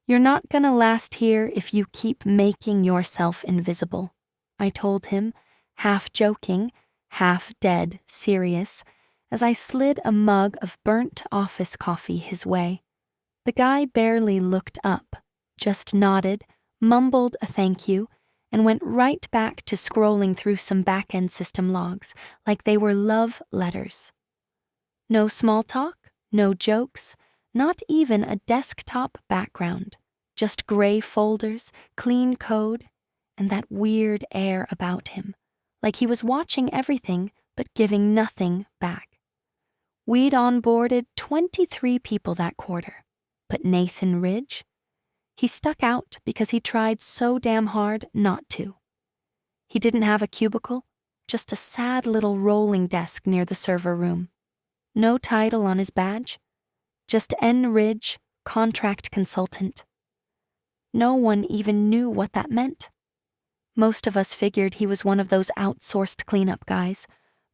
"You're not gonna last here if you keep making yourself invisible," I told him, half joking, half dead serious, as I slid a mug of burnt office coffee his way. The guy barely looked up, just nodded, mumbled a thank you, and went right back to scrolling through some back-end system logs like they were love letters. No small talk, no jokes, not even a desktop background, just gray folders, clean code, and that weird air about him, like he was watching everything but giving nothing back. We'd onboarded 23 people that quarter, but Nathan Ridge? He stuck out because he tried so damn hard not to. He didn't have a cubicle, just a sad little rolling desk near the server room. No title on his badge, just N. Ridge, contract consultant. No one even knew what that meant. Most of us figured he was one of those outsourced cleanup guys,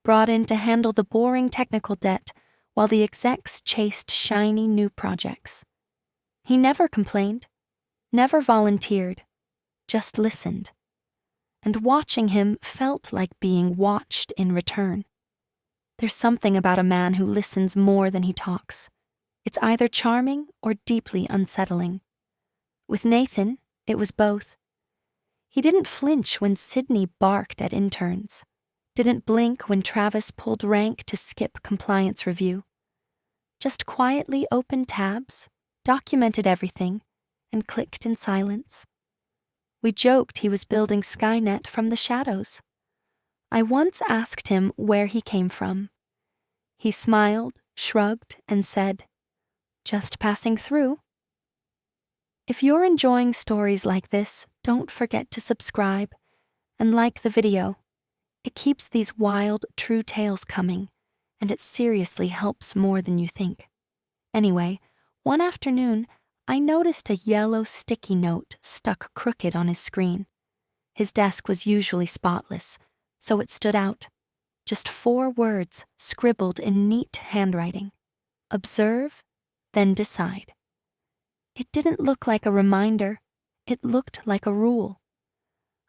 brought in to handle the boring technical debt while the execs chased shiny new projects. He never complained, never volunteered, just listened. And watching him felt like being watched in return. There's something about a man who listens more than he talks. It's either charming or deeply unsettling. With Nathan, it was both. He didn't flinch when Sydney barked at interns, didn't blink when Travis pulled rank to skip compliance review. Just quietly opened tabs, documented everything, and clicked in silence. We joked he was building Skynet from the shadows. I once asked him where he came from. He smiled, shrugged, and said, "Just passing through." If you're enjoying stories like this, don't forget to subscribe and like the video. It keeps these wild, true tales coming, and it seriously helps more than you think. Anyway, one afternoon, I noticed a yellow sticky note stuck crooked on his screen. His desk was usually spotless, so it stood out. Just 4 words scribbled in neat handwriting. Observe, then decide. It didn't look like a reminder. It looked like a rule.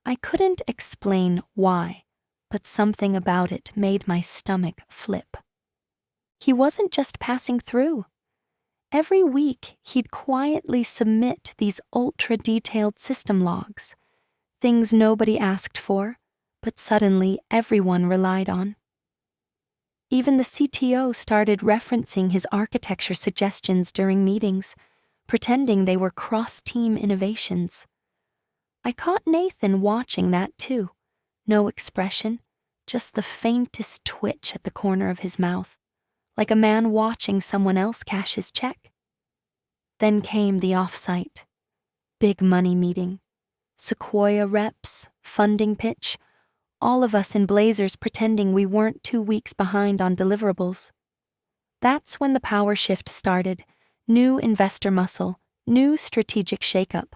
I couldn't explain why, but something about it made my stomach flip. He wasn't just passing through. Every week, he'd quietly submit these ultra-detailed system logs, things nobody asked for, but suddenly everyone relied on. Even the CTO started referencing his architecture suggestions during meetings, pretending they were cross-team innovations. I caught Nathan watching that too. No expression, just the faintest twitch at the corner of his mouth, like a man watching someone else cash his check. Then came the offsite. Big money meeting. Sequoia reps, funding pitch, all of us in blazers pretending we weren't 2 weeks behind on deliverables. That's when the power shift started, new investor muscle, new strategic shakeup.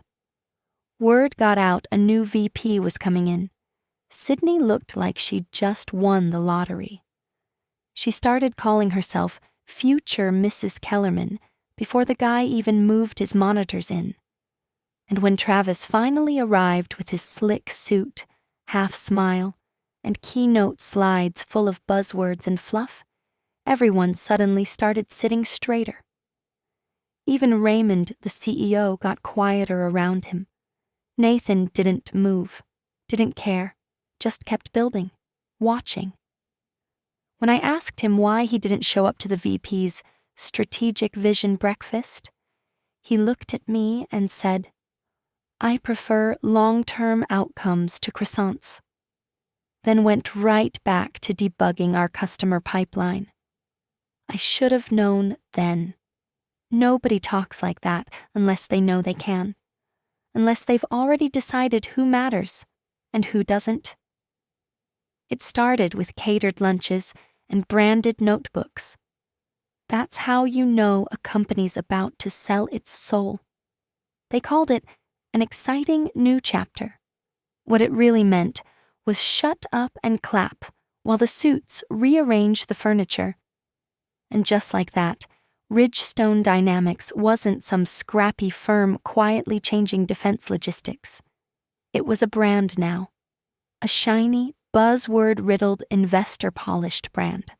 Word got out a new VP was coming in. Sydney looked like she'd just won the lottery. She started calling herself future Mrs. Kellerman before the guy even moved his monitors in. And when Travis finally arrived with his slick suit, half smile, and keynote slides full of buzzwords and fluff, everyone suddenly started sitting straighter. Even Raymond, the CEO, got quieter around him. Nathan didn't move, didn't care, just kept building, watching. When I asked him why he didn't show up to the VP's strategic vision breakfast, he looked at me and said, "I prefer long-term outcomes to croissants," then went right back to debugging our customer pipeline. I should have known then. Nobody talks like that unless they know they can, unless they've already decided who matters and who doesn't. It started with catered lunches and branded notebooks. That's how you know a company's about to sell its soul. They called it an exciting new chapter. What it really meant was shut up and clap while the suits rearranged the furniture. And just like that, Ridgestone Dynamics wasn't some scrappy firm quietly changing defense logistics. It was a brand now. A shiny, buzzword-riddled, investor-polished brand.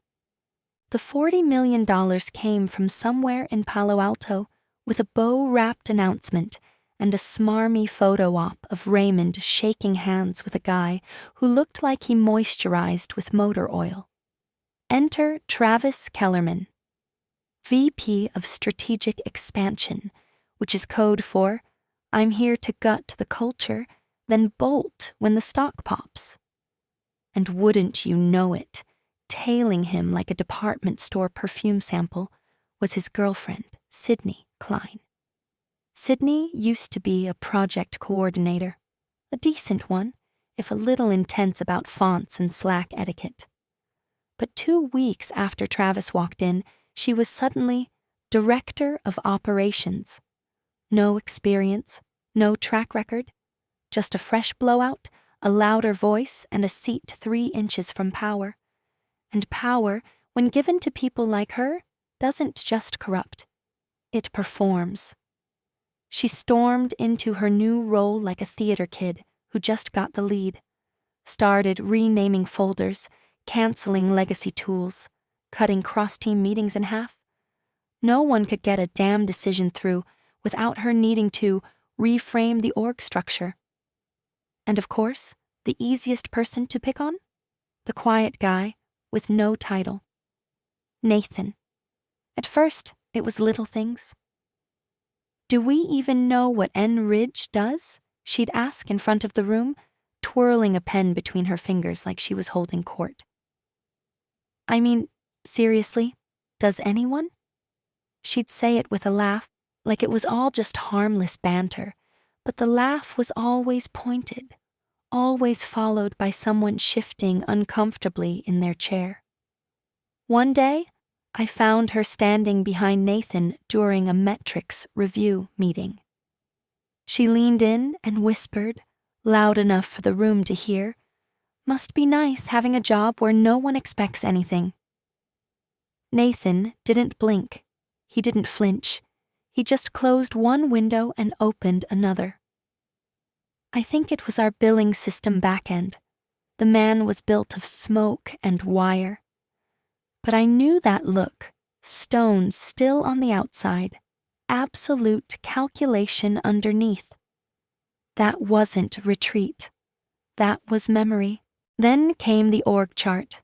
The $40 million came from somewhere in Palo Alto with a bow-wrapped announcement and a smarmy photo op of Raymond shaking hands with a guy who looked like he moisturized with motor oil. Enter Travis Kellerman, VP of Strategic Expansion, which is code for I'm here to gut the culture, then bolt when the stock pops. And wouldn't you know it, tailing him like a department store perfume sample was his girlfriend, Sydney Klein. Sydney used to be a project coordinator, a decent one, if a little intense about fonts and Slack etiquette. But 2 weeks after Travis walked in, she was suddenly Director of Operations. No experience, no track record, just a fresh blowout, a louder voice, and a seat 3 inches from power. And power, when given to people like her, doesn't just corrupt. It performs. She stormed into her new role like a theater kid who just got the lead, started renaming folders, canceling legacy tools, cutting cross-team meetings in half. No one could get a damn decision through without her needing to reframe the org structure. And of course, the easiest person to pick on? The quiet guy with no title. Nathan. At first, it was little things. Do we even know what Ridge does? She'd ask in front of the room, twirling a pen between her fingers like she was holding court. I mean, seriously, does anyone? She'd say it with a laugh, like it was all just harmless banter, but the laugh was always pointed, always followed by someone shifting uncomfortably in their chair. One day, I found her standing behind Nathan during a metrics review meeting. She leaned in and whispered, loud enough for the room to hear, "Must be nice having a job where no one expects anything." Nathan didn't blink. He didn't flinch. He just closed one window and opened another. I think it was our billing system backend. The man was built of smoke and wire. But I knew that look, stone still on the outside, absolute calculation underneath. That wasn't retreat. That was memory. Then came the org chart.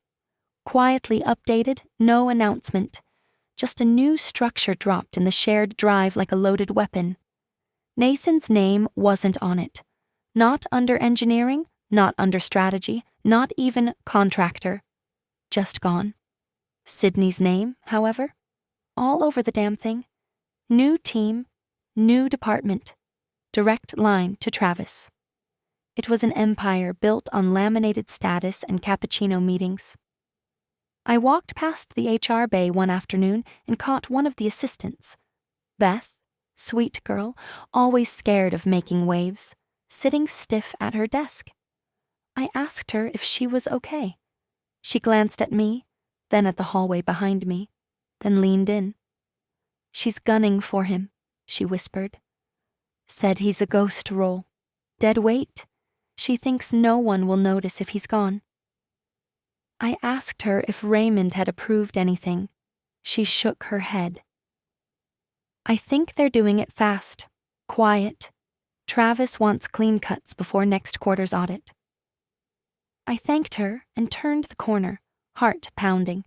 Quietly updated, no announcement. Just a new structure dropped in the shared drive like a loaded weapon. Nathan's name wasn't on it. Not under engineering, not under strategy, not even contractor. Just gone. Sydney's name, however, all over the damn thing. New team, new department, direct line to Travis. It was an empire built on laminated status and cappuccino meetings. I walked past the HR bay one afternoon and caught one of the assistants, Beth, sweet girl, always scared of making waves, sitting stiff at her desk. I asked her if she was okay. She glanced at me, then at the hallway behind me, then leaned in. "She's gunning for him," she whispered. "Said he's a ghost role. Dead weight. She thinks no one will notice if he's gone." I asked her if Raymond had approved anything. She shook her head. "I think they're doing it fast, quiet. Travis wants clean cuts before next quarter's audit." I thanked her and turned the corner, heart pounding.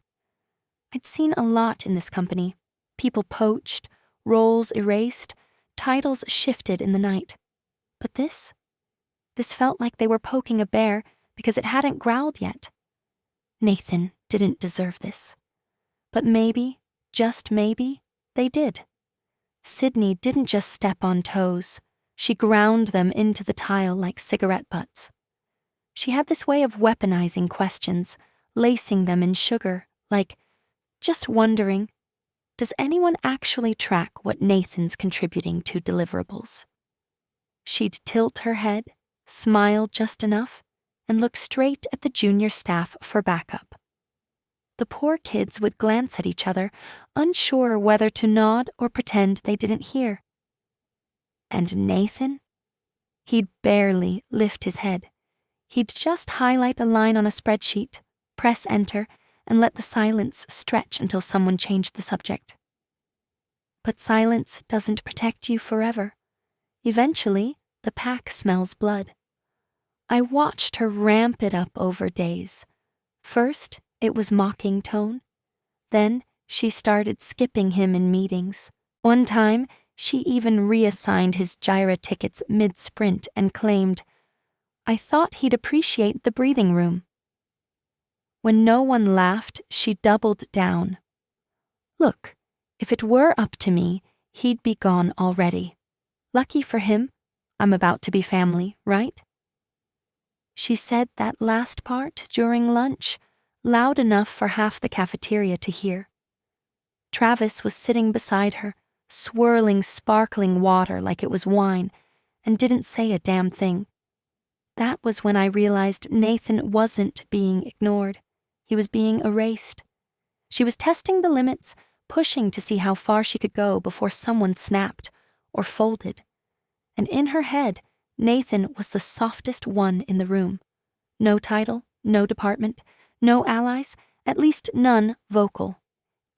I'd seen a lot in this company. People poached, roles erased, titles shifted in the night. But this felt like they were poking a bear because it hadn't growled yet. Nathan didn't deserve this. But maybe, just maybe, they did. Sydney didn't just step on toes. She ground them into the tile like cigarette butts. She had this way of weaponizing questions, lacing them in sugar, like, just wondering, does anyone actually track what Nathan's contributing to deliverables? She'd tilt her head, smile just enough, and look straight at the junior staff for backup. The poor kids would glance at each other, unsure whether to nod or pretend they didn't hear. And Nathan? He'd barely lift his head. He'd just highlight a line on a spreadsheet, press enter, and let the silence stretch until someone changed the subject. But silence doesn't protect you forever. Eventually, the pack smells blood. I watched her ramp it up over days. First, it was mocking tone. Then, she started skipping him in meetings. One time, she even reassigned his Gyra tickets mid-sprint and claimed, "I thought he'd appreciate the breathing room." When no one laughed, she doubled down. "Look, if it were up to me, he'd be gone already. Lucky for him, I'm about to be family, right?" She said that last part during lunch, loud enough for half the cafeteria to hear. Travis was sitting beside her, swirling sparkling water like it was wine, and didn't say a damn thing. That was when I realized Nathan wasn't being ignored. He was being erased. She was testing the limits, pushing to see how far she could go before someone snapped or folded. And in her head, Nathan was the softest one in the room. No title, no department, no allies, at least none vocal.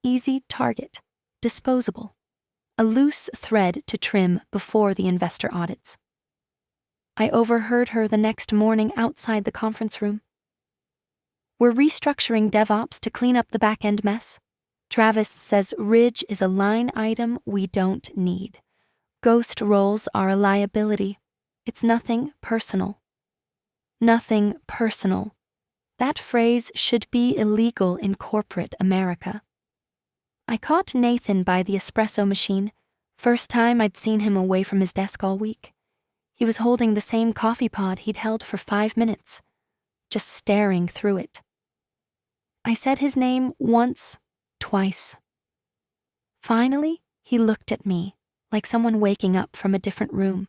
Easy target, disposable. A loose thread to trim before the investor audits. I overheard her the next morning outside the conference room. "We're restructuring DevOps to clean up the back-end mess. Travis says Ridge is a line item we don't need. Ghost roles are a liability. It's nothing personal." Nothing personal. That phrase should be illegal in corporate America. I caught Nathan by the espresso machine, first time I'd seen him away from his desk all week. He was holding the same coffee pod he'd held for 5 minutes, just staring through it. I said his name once, twice. Finally, he looked at me, like someone waking up from a different room.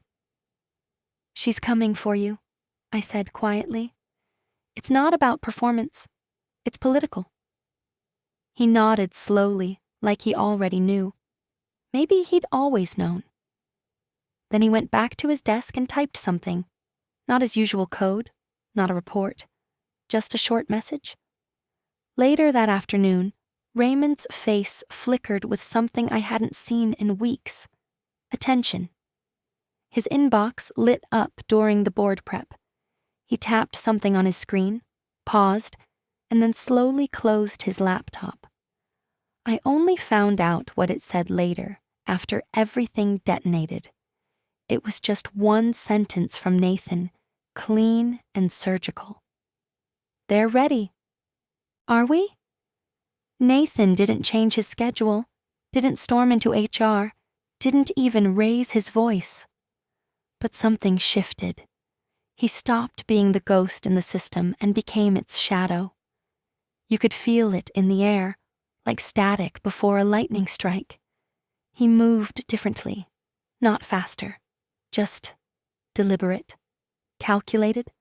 "She's coming for you," I said quietly. "It's not about performance. It's political." He nodded slowly, like he already knew. Maybe he'd always known. Then he went back to his desk and typed something. Not his usual code, not a report, just a short message. Later that afternoon, Raymond's face flickered with something I hadn't seen in weeks. Attention. His inbox lit up during the board prep. He tapped something on his screen, paused, and then slowly closed his laptop. I only found out what it said later, after everything detonated. It was just one sentence from Nathan, clean and surgical. "They're ready." "Are we?" Nathan didn't change his schedule, didn't storm into HR, didn't even raise his voice. But something shifted. He stopped being the ghost in the system and became its shadow. You could feel it in the air, like static before a lightning strike. He moved differently, not faster, just deliberate, calculated,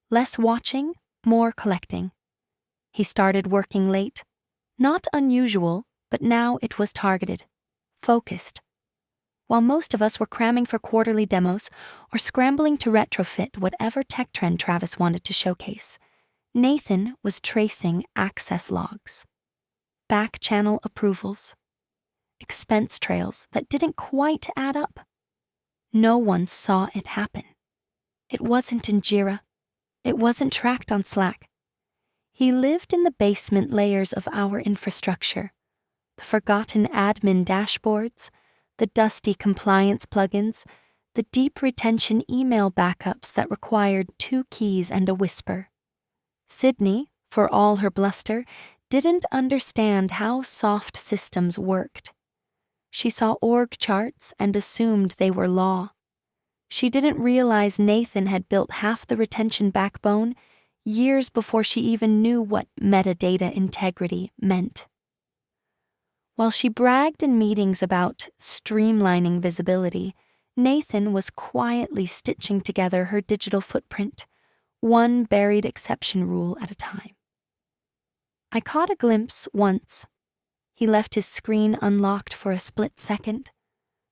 less watching, more collecting. He started working late. Not unusual, but now it was targeted, focused. While most of us were cramming for quarterly demos or scrambling to retrofit whatever tech trend Travis wanted to showcase, Nathan was tracing access logs, back channel approvals, expense trails that didn't quite add up. No one saw it happen. It wasn't in Jira. It wasn't tracked on Slack. He lived in the basement layers of our infrastructure, the forgotten admin dashboards, the dusty compliance plugins, the deep retention email backups that required 2 keys and a whisper. Sydney, for all her bluster, didn't understand how soft systems worked. She saw org charts and assumed they were law. She didn't realize Nathan had built half the retention backbone years before she even knew what metadata integrity meant. While she bragged in meetings about streamlining visibility, Nathan was quietly stitching together her digital footprint, one buried exception rule at a time. I caught a glimpse once. He left his screen unlocked for a split second.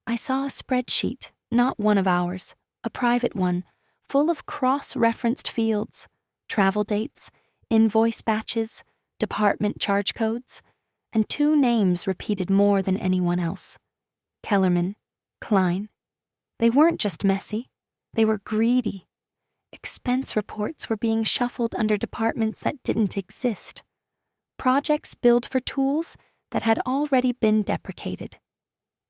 I saw a spreadsheet, not one of ours, a private one, full of cross-referenced fields, travel dates, invoice batches, department charge codes, and 2 names repeated more than anyone else. Kellerman, Klein. They weren't just messy, they were greedy. Expense reports were being shuffled under departments that didn't exist. Projects billed for tools that had already been deprecated.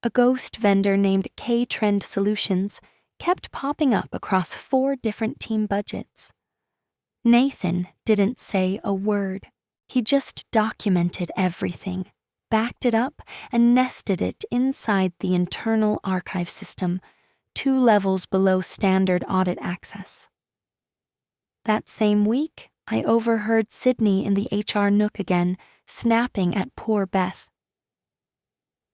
A ghost vendor named K-Trend Solutions kept popping up across 4 different team budgets. Nathan didn't say a word. He just documented everything, backed it up, and nested it inside the internal archive system, 2 levels below standard audit access. That same week, I overheard Sydney in the HR nook again, snapping at poor Beth.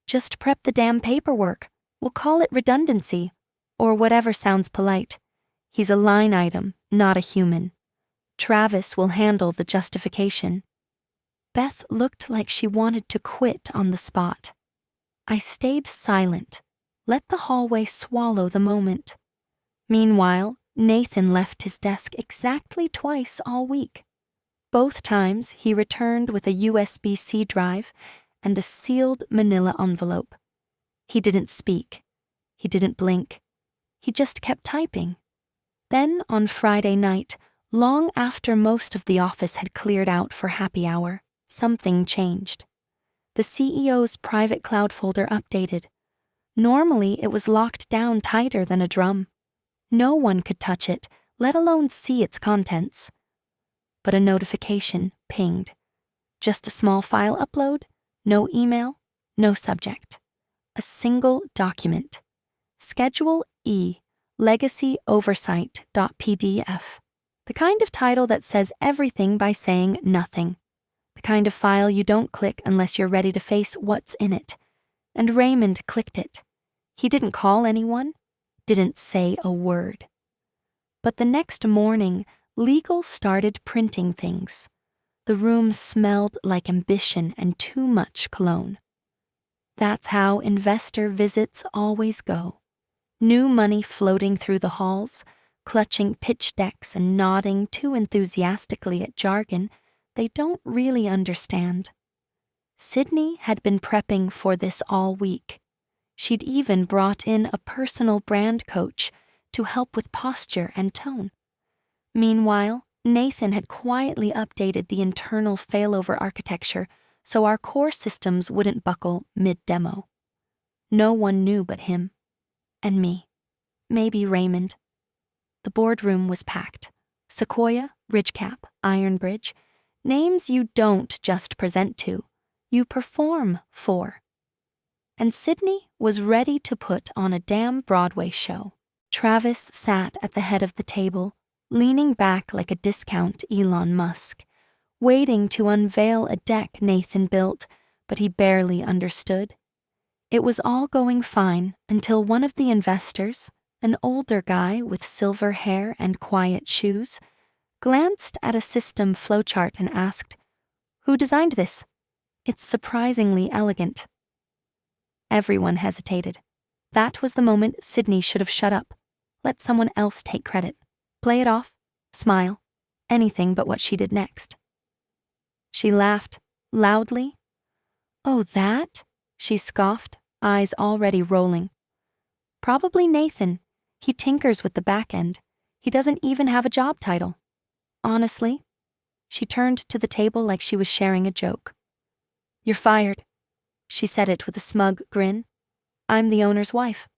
Just prep the damn paperwork. We'll call it redundancy, or whatever sounds polite. He's a line item, not a human. Travis will handle the justification. Beth looked like she wanted to quit on the spot. I stayed silent, let the hallway swallow the moment. Meanwhile, Nathan left his desk exactly twice all week. Both times he returned with a USB-C drive and a sealed manila envelope. He didn't speak. He didn't blink. He just kept typing. Then on Friday night, long after most of the office had cleared out for happy hour, something changed. The CEO's private cloud folder updated. Normally, it was locked down tighter than a drum. No one could touch it, let alone see its contents. But a notification pinged. Just a small file upload, no email, no subject. A single document. Schedule E, Legacy Oversight.pdf. The kind of title that says everything by saying nothing. The kind of file you don't click unless you're ready to face what's in it. And Raymond clicked it. He didn't call anyone, didn't say a word. But the next morning, legal started printing things. The room smelled like ambition and too much cologne. That's how investor visits always go. New money floating through the halls, clutching pitch decks and nodding too enthusiastically at jargon they don't really understand. Sydney had been prepping for this all week. She'd even brought in a personal brand coach to help with posture and tone. Meanwhile, Nathan had quietly updated the internal failover architecture so our core systems wouldn't buckle mid-demo. No one knew but him. And me. Maybe Raymond. The boardroom was packed. Sequoia, Ridgecap, Ironbridge. Names you don't just present to, you perform for. And Sydney was ready to put on a damn Broadway show. Travis sat at the head of the table, leaning back like a discount Elon Musk, waiting to unveil a deck Nathan built, but he barely understood. It was all going fine until one of the investors, an older guy with silver hair and quiet shoes, glanced at a system flowchart and asked, "Who designed this? It's surprisingly elegant." Everyone hesitated. That was the moment Sydney should have shut up. Let someone else take credit. Play it off, smile, anything but what she did next. She laughed, loudly. "Oh, that?" she scoffed, eyes already rolling. "Probably Nathan. He tinkers with the back end. He doesn't even have a job title. Honestly," she turned to the table like she was sharing a joke. "You're fired." She said it with a smug grin. "I'm the owner's wife."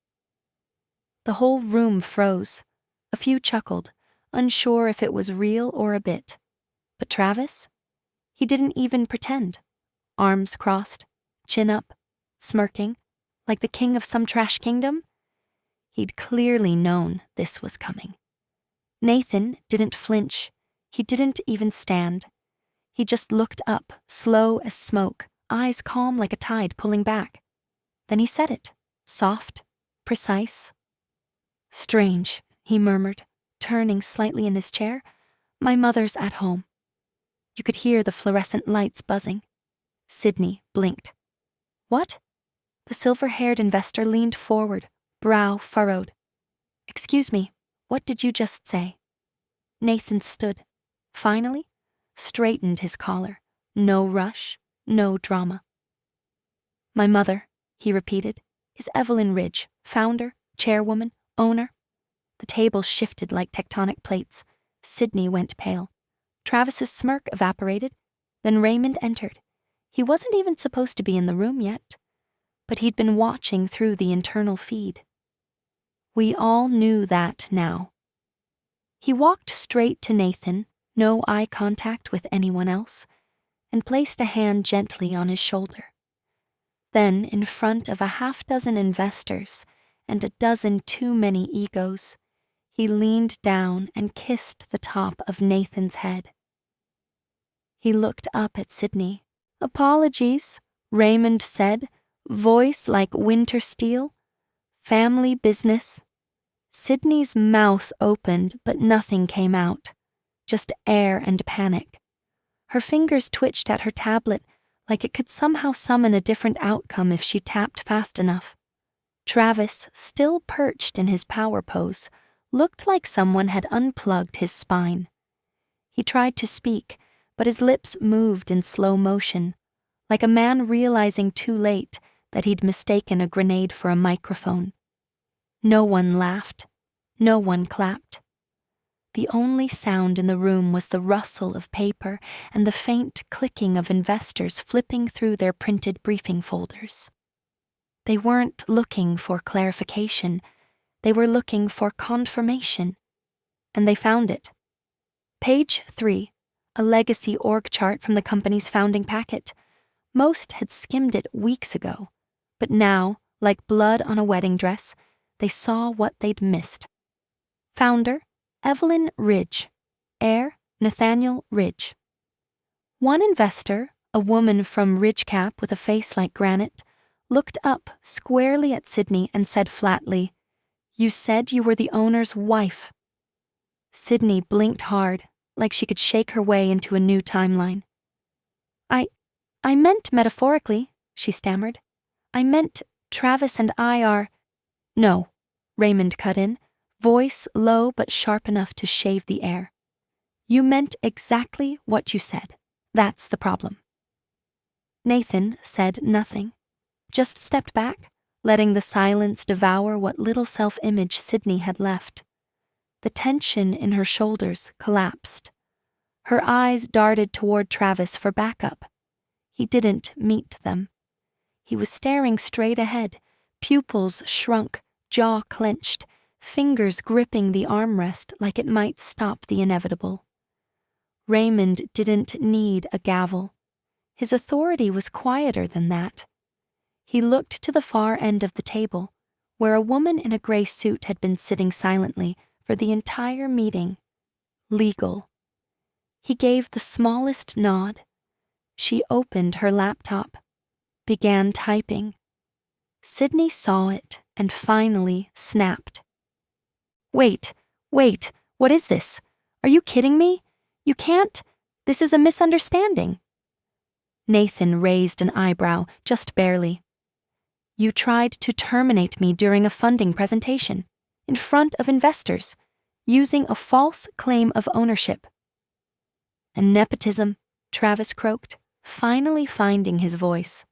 The whole room froze. A few chuckled, unsure if it was real or a bit. But Travis? He didn't even pretend. Arms crossed, chin up, smirking, like the king of some trash kingdom. He'd clearly known this was coming. Nathan didn't flinch. He didn't even stand. He just looked up, slow as smoke, eyes calm like a tide pulling back. Then he said it, soft, precise. "Strange," he murmured, turning slightly in his chair. "My mother's at home." You could hear the fluorescent lights buzzing. Sydney blinked. What? The silver-haired investor leaned forward, brow furrowed. Excuse me, what did you just say? Nathan stood. Finally, straightened his collar. No rush, no drama. My mother, he repeated, is Evelyn Ridge, founder, chairwoman, owner. The table shifted like tectonic plates. Sydney went pale. Travis's smirk evaporated. Then Raymond entered. He wasn't even supposed to be in the room yet, but he'd been watching through the internal feed. We all knew that now. He walked straight to Nathan, no eye contact with anyone else, and placed a hand gently on his shoulder. Then, in front of a half-dozen investors and a dozen too many egos, he leaned down and kissed the top of Nathan's head. He looked up at Sydney. Apologies, Raymond said, voice like winter steel. Family business. Sydney's mouth opened, but nothing came out. Just air and panic. Her fingers twitched at her tablet like it could somehow summon a different outcome if she tapped fast enough. Travis, still perched in his power pose, looked like someone had unplugged his spine. He tried to speak, but his lips moved in slow motion, like a man realizing too late that he'd mistaken a grenade for a microphone. No one laughed. No one clapped. The only sound in the room was the rustle of paper and the faint clicking of investors flipping through their printed briefing folders. They weren't looking for clarification. They were looking for confirmation. And they found it. Page 3, a legacy org chart from the company's founding packet. Most had skimmed it weeks ago, but now, like blood on a wedding dress, they saw what they'd missed. Founder, Evelyn Ridge. Heir, Nathaniel Ridge. One investor, a woman from Ridgecap with a face like granite, looked up squarely at Sydney and said flatly, "You said you were the owner's wife." Sydney blinked hard, like she could shake her way into a new timeline. I meant metaphorically, she stammered. I meant Travis and I are— No, Raymond cut in, voice low but sharp enough to shave the air. You meant exactly what you said. That's the problem. Nathan said nothing, just stepped back, letting the silence devour what little self-image Sydney had left. The tension in her shoulders collapsed. Her eyes darted toward Travis for backup. He didn't meet them. He was staring straight ahead, pupils shrunk, jaw clenched, fingers gripping the armrest like it might stop the inevitable. Raymond didn't need a gavel. His authority was quieter than that. He looked to the far end of the table, where a woman in a gray suit had been sitting silently for the entire meeting. Legal. He gave the smallest nod. She opened her laptop, began typing. Sydney saw it and finally snapped. Wait, what is this? Are you kidding me? You can't. This is a misunderstanding. Nathan raised an eyebrow, just barely. You tried to terminate me during a funding presentation, in front of investors, using a false claim of ownership. And nepotism, Travis croaked, finally finding his voice.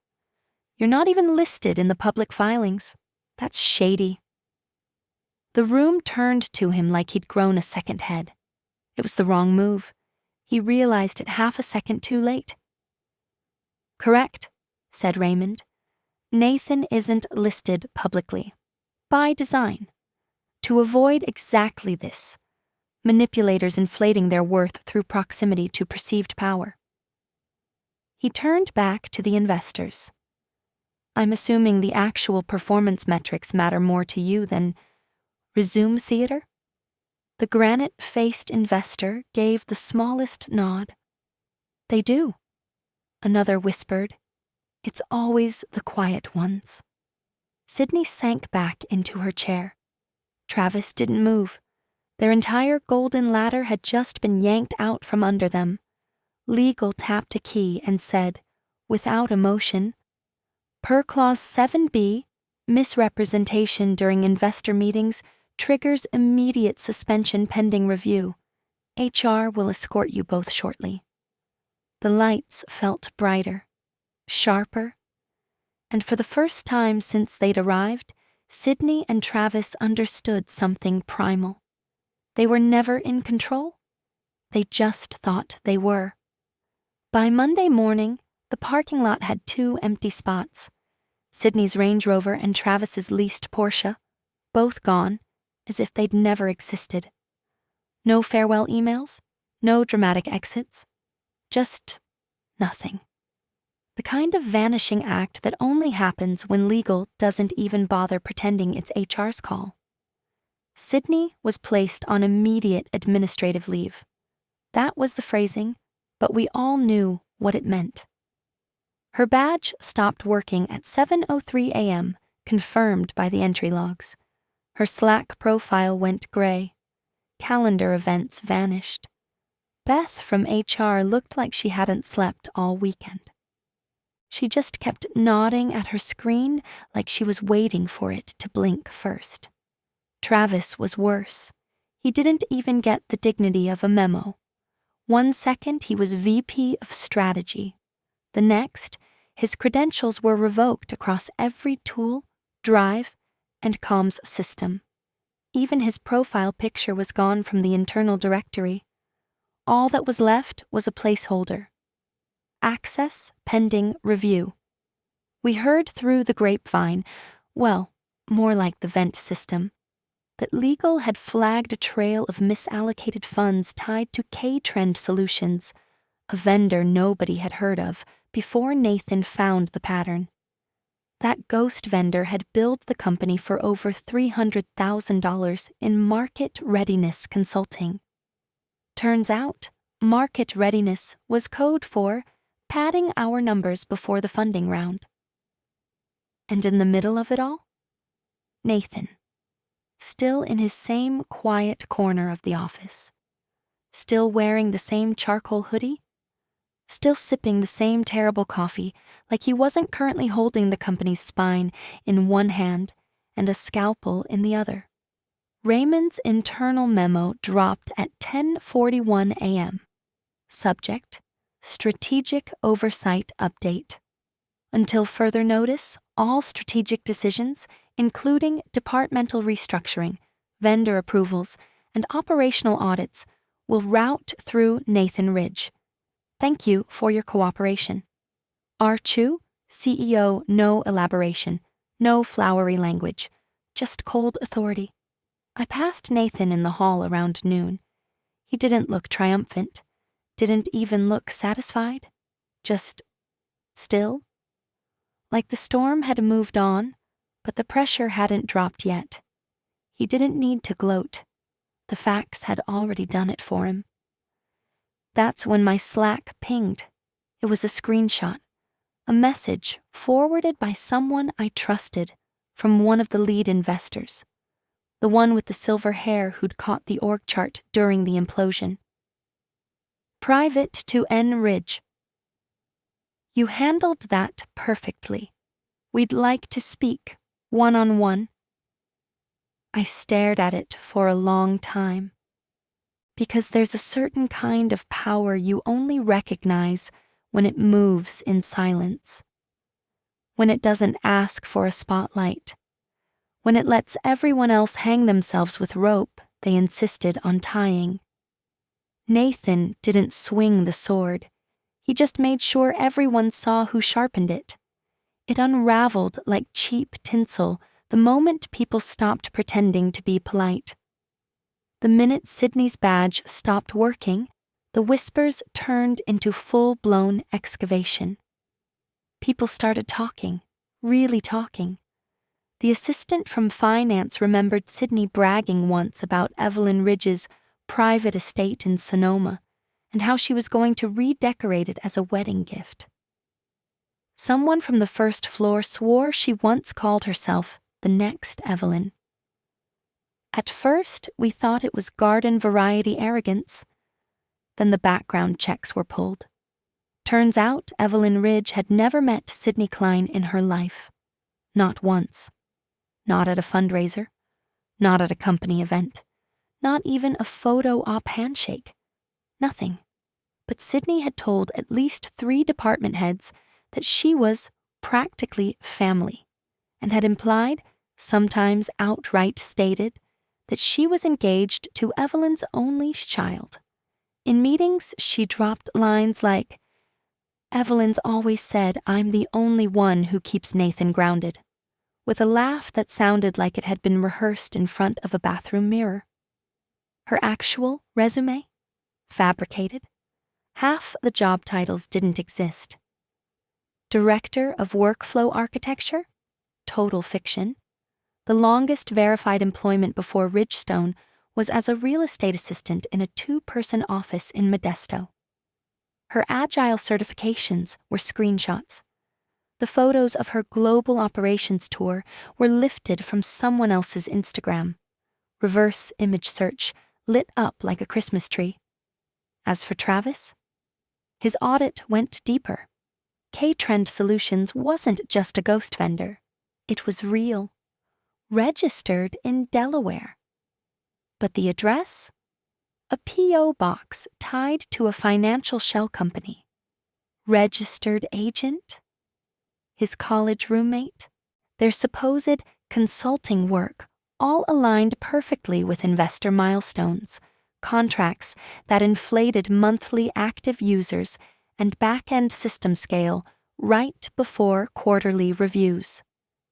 You're not even listed in the public filings. That's shady. The room turned to him like he'd grown a second head. It was the wrong move. He realized it half a second too late. Correct, said Raymond. Nathan isn't listed publicly. By design. To avoid exactly this. Manipulators inflating their worth through proximity to perceived power. He turned back to the investors. I'm assuming the actual performance metrics matter more to you than resume theater? The granite-faced investor gave the smallest nod. They do. Another whispered, It's always the quiet ones. Sydney sank back into her chair. Travis didn't move. Their entire golden ladder had just been yanked out from under them. Legal tapped a key and said, without emotion, "Per Clause 7B, misrepresentation during investor meetings triggers immediate suspension pending review. HR will escort you both shortly." The lights felt brighter, sharper, and for the first time since they'd arrived, Sydney and Travis understood something primal. They were never in control. They just thought they were. By Monday morning, the parking lot had 2 empty spots. Sydney's Range Rover and Travis's leased Porsche, both gone, as if they'd never existed. No farewell emails, no dramatic exits, just nothing. The kind of vanishing act that only happens when legal doesn't even bother pretending it's HR's call. Sydney was placed on immediate administrative leave. That was the phrasing, but we all knew what it meant. Her badge stopped working at 7:03 a.m., confirmed by the entry logs. Her Slack profile went gray. Calendar events vanished. Beth from HR looked like she hadn't slept all weekend. She just kept nodding at her screen like she was waiting for it to blink first. Travis was worse. He didn't even get the dignity of a memo. 1 second he was VP of Strategy. The next, his credentials were revoked across every tool, drive, and comms system. Even his profile picture was gone from the internal directory. All that was left was a placeholder. Access pending review. We heard through the grapevine, well, more like the vent system, that legal had flagged a trail of misallocated funds tied to K-Trend Solutions, a vendor nobody had heard of before Nathan found the pattern. That ghost vendor had billed the company for over $300,000 in market readiness consulting. Turns out, market readiness was code for padding our numbers before the funding round. And in the middle of it all, Nathan, still in his same quiet corner of the office, still wearing the same charcoal hoodie, still sipping the same terrible coffee like he wasn't currently holding the company's spine in one hand and a scalpel in the other. Raymond's internal memo dropped at 10:41 a.m. Subject: Strategic Oversight Update. Until further notice, all strategic decisions, including departmental restructuring, vendor approvals, and operational audits, will route through Nathan Ridge. Thank you for your cooperation. R. Chu, CEO, no elaboration, no flowery language, just cold authority. I passed Nathan in the hall around noon. He didn't look triumphant, didn't even look satisfied, just still. Like the storm had moved on, but the pressure hadn't dropped yet. He didn't need to gloat. The facts had already done it for him. That's when my Slack pinged. It was a screenshot, a message forwarded by someone I trusted from one of the lead investors, the one with the silver hair who'd caught the org chart during the implosion. Private to N. Ridge. You handled that perfectly. We'd like to speak, one-on-one. I stared at it for a long time. Because there's a certain kind of power you only recognize when it moves in silence. When it doesn't ask for a spotlight. When it lets everyone else hang themselves with rope they insisted on tying. Nathan didn't swing the sword. He just made sure everyone saw who sharpened it. It unraveled like cheap tinsel the moment people stopped pretending to be polite. The minute Sydney's badge stopped working, the whispers turned into full-blown excavation. People started talking, really talking. The assistant from finance remembered Sydney bragging once about Evelyn Ridge's private estate in Sonoma and how she was going to redecorate it as a wedding gift. Someone from the first floor swore she once called herself the next Evelyn. At first, we thought it was garden variety arrogance. Then the background checks were pulled. Turns out Evelyn Ridge had never met Sydney Klein in her life. Not once. Not at a fundraiser. Not at a company event. Not even a photo op handshake. Nothing. But Sydney had told at least 3 department heads that she was practically family, and had implied, sometimes outright stated, that she was engaged to Evelyn's only child. In meetings, she dropped lines like, "Evelyn's always said I'm the only one who keeps Nathan grounded," with a laugh that sounded like it had been rehearsed in front of a bathroom mirror. Her actual resume? Fabricated. Half the job titles didn't exist. Director of Workflow Architecture? Total fiction. The longest verified employment before Ridgestone was as a real estate assistant in a 2-person office in Modesto. Her Agile certifications were screenshots. The photos of her global operations tour were lifted from someone else's Instagram. Reverse image search lit up like a Christmas tree. As for Travis, his audit went deeper. K-Trend Solutions wasn't just a ghost vendor. It was real. Registered in Delaware. But the address? A P.O. box tied to a financial shell company. Registered agent? His college roommate? Their supposed consulting work all aligned perfectly with investor milestones, contracts that inflated monthly active users and back-end system scale right before quarterly reviews.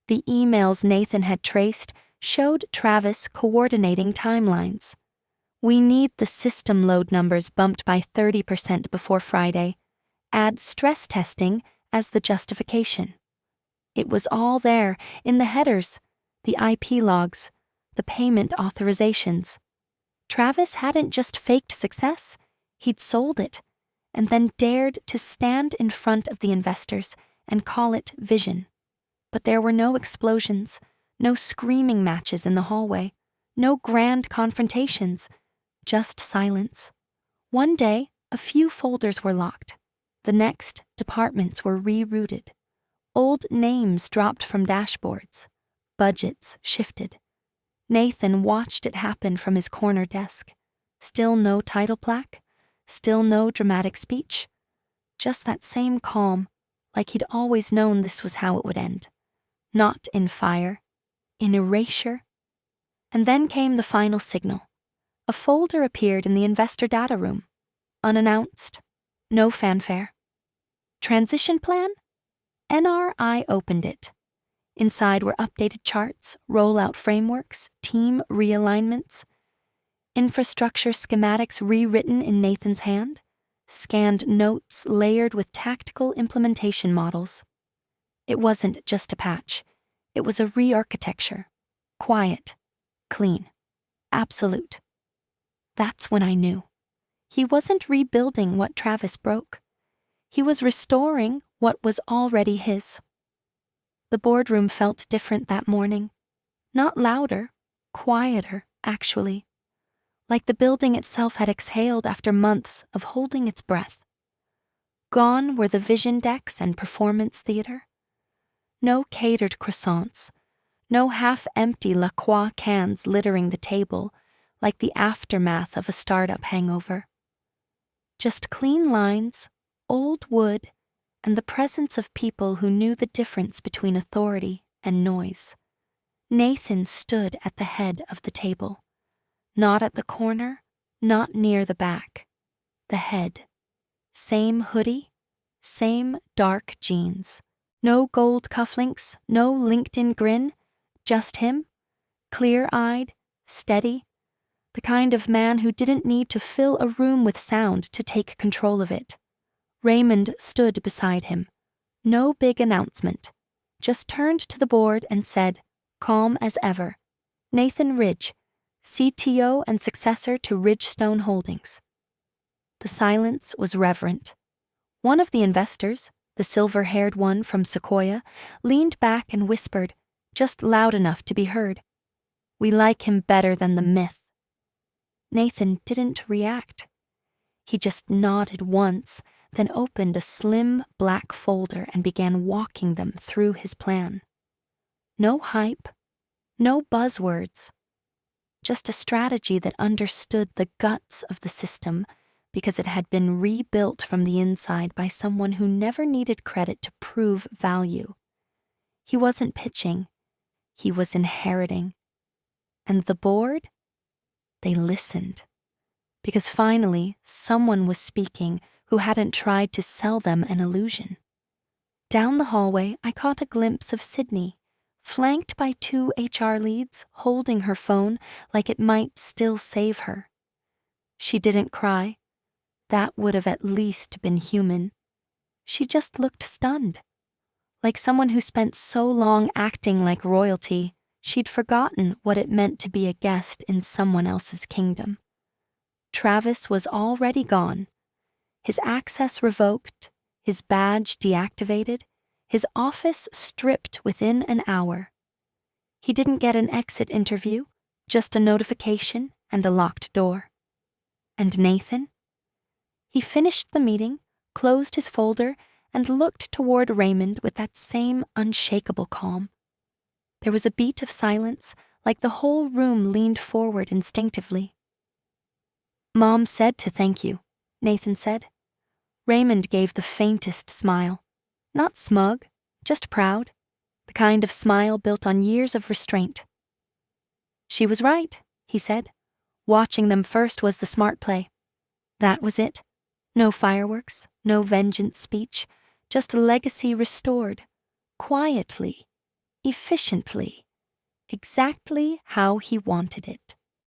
The emails Nathan had traced showed Travis coordinating timelines. "We need the system load numbers bumped by 30% before Friday. Add stress testing as the justification." It was all there, in the headers, the IP logs, the payment authorizations. Travis hadn't just faked success, he'd sold it, and then dared to stand in front of the investors and call it vision. But there were no explosions, no screaming matches in the hallway, no grand confrontations, just silence. One day, a few folders were locked. The next, departments were rerouted. Old names dropped from dashboards. Budgets shifted. Nathan watched it happen from his corner desk. Still no title plaque, still no dramatic speech. Just that same calm, like he'd always known this was how it would end. Not in fire, in erasure. And then came the final signal. A folder appeared in the investor data room. Unannounced. No fanfare. Transition plan? NRI opened it. Inside were updated charts, rollout frameworks, team realignments, infrastructure schematics rewritten in Nathan's hand, scanned notes layered with tactical implementation models. It wasn't just a patch. It was a re-architecture. Quiet. Clean. Absolute. That's when I knew. He wasn't rebuilding what Travis broke. He was restoring what was already his. The boardroom felt different that morning. Not louder, quieter, actually. Like the building itself had exhaled after months of holding its breath. Gone were the vision decks and performance theater. No catered croissants. No half-empty La Croix cans littering the table like the aftermath of a startup hangover. Just clean lines, old wood, and the presence of people who knew the difference between authority and noise. Nathan stood at the head of the table. Not at the corner, not near the back. The head. Same hoodie, same dark jeans. No gold cufflinks, no LinkedIn grin, just him, clear-eyed, steady, the kind of man who didn't need to fill a room with sound to take control of it. Raymond stood beside him. No big announcement. Just turned to the board and said, calm as ever, "Nathan Ridge, CTO and successor to Ridgestone Holdings." The silence was reverent. One of the investors, the silver-haired one from Sequoia, leaned back and whispered, just loud enough to be heard, "We like him better than the myth." Nathan didn't react. He just nodded once, then opened a slim black folder and began walking them through his plan. No hype, no buzzwords, just a strategy that understood the guts of the system because it had been rebuilt from the inside by someone who never needed credit to prove value. He wasn't pitching, he was inheriting. And the board? They listened. Because finally, someone was speaking who hadn't tried to sell them an illusion. Down the hallway, I caught a glimpse of Sydney, flanked by 2 HR leads, holding her phone like it might still save her. She didn't cry. That would have at least been human. She just looked stunned. Like someone who spent so long acting like royalty, she'd forgotten what it meant to be a guest in someone else's kingdom. Travis was already gone. His access revoked, his badge deactivated, his office stripped within an hour. He didn't get an exit interview, just a notification and a locked door. And Nathan? He finished the meeting, closed his folder, and looked toward Raymond with that same unshakable calm. There was a beat of silence, like the whole room leaned forward instinctively. "Mom said to thank you," Nathan said. Raymond gave the faintest smile. Not smug, just proud, the kind of smile built on years of restraint. "She was right," he said. "Watching them first was the smart play. That was it. No fireworks, no vengeance speech, just a legacy restored, quietly, efficiently, exactly how he wanted it."